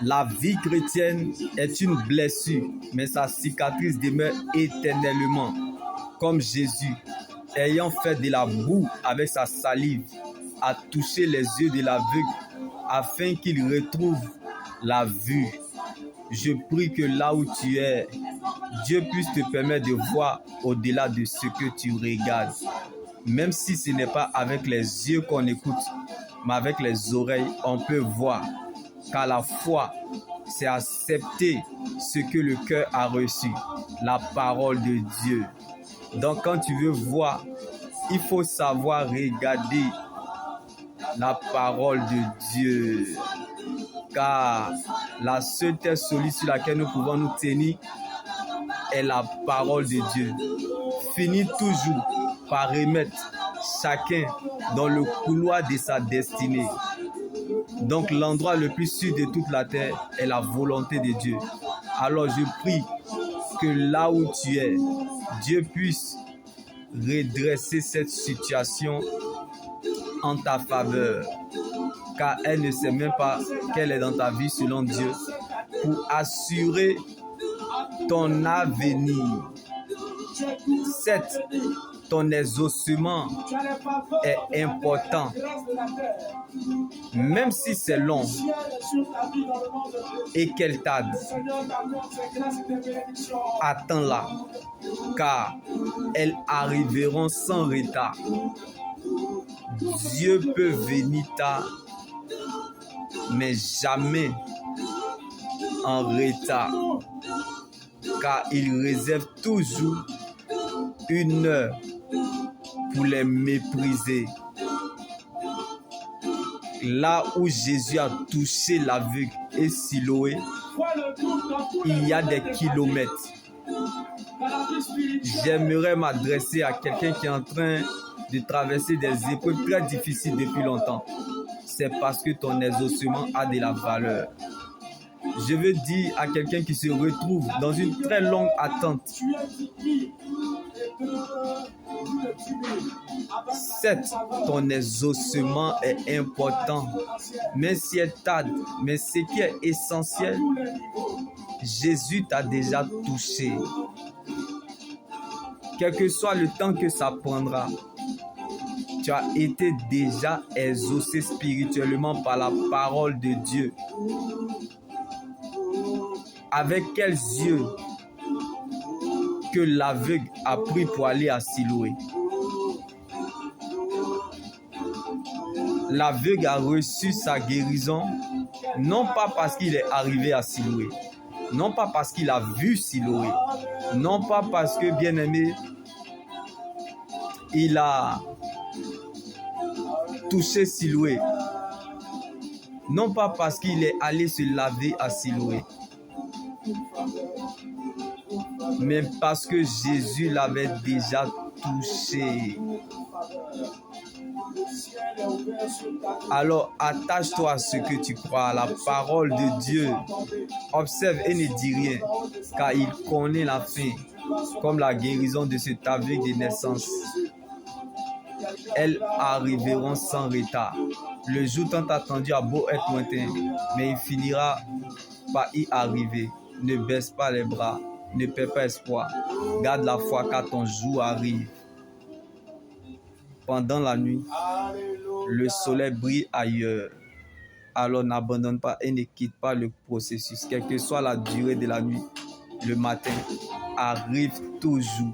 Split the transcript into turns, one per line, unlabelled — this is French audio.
La vie chrétienne est une blessure, mais sa cicatrice demeure éternellement. Comme Jésus, ayant fait de la boue avec sa salive, a touché les yeux de l'aveugle afin qu'il retrouve la vue. Je prie que là où tu es, Dieu puisse te permettre de voir au-delà de ce que tu regardes. Même si ce n'est pas avec les yeux qu'on écoute, mais avec les oreilles, on peut voir. Car la foi, c'est accepter ce que le cœur a reçu, la parole de Dieu. Donc quand tu veux voir, il faut savoir regarder la parole de Dieu. Car la seule terre solide sur laquelle nous pouvons nous tenir est la parole de Dieu. Finis toujours par remettre chacun dans le couloir de sa destinée. Donc l'endroit le plus sûr de toute la terre est la volonté de Dieu. Alors je prie que là où tu es, Dieu puisse redresser cette situation en ta faveur. Car elle ne sait même pas qu'elle est dans ta vie selon Dieu pour assurer ton avenir. 7. Ton exaucement est important. Même si c'est long et qu'elle tarde, attends-la, car elles arriveront sans retard. Dieu peut venir tard, mais jamais en retard, car il réserve toujours une heure pour les mépriser. Là où Jésus a touché l'aveugle et Siloé, il y a des kilomètres. J'aimerais m'adresser à quelqu'un qui est en train de traverser des épreuves très difficiles depuis longtemps. C'est parce que ton exaucement a de la valeur. Je veux dire à quelqu'un qui se retrouve dans une très longue attente. 7. Ton exaucement est important. Mais si elle tarde, mais ce qui est essentiel, Jésus t'a déjà touché. Quel que soit le temps que ça prendra, tu as été déjà exaucé spirituellement par la parole de Dieu. Avec quels yeux que l'aveugle a pris pour aller à Siloé? L'aveugle a reçu sa guérison, non pas parce qu'il est arrivé à Siloé, non pas parce qu'il a vu Siloé, non pas parce que, bien aimé, il a touché Siloé, non pas parce qu'il est allé se laver à Siloé, mais parce que Jésus l'avait déjà touché. Alors attache-toi à ce que tu crois, à la parole de Dieu. Observe et ne dis rien, car il connaît la fin, comme la guérison de cet aveugle de naissance. Elles arriveront sans retard. Le jour tant attendu a beau être lointain, mais il finira par y arriver. Ne baisse pas les bras, ne perds pas espoir. Garde la foi car ton jour arrive. Pendant la nuit, le soleil brille ailleurs. Alors n'abandonne pas et ne quitte pas le processus. Quelle que soit la durée de la nuit, le matin arrive toujours.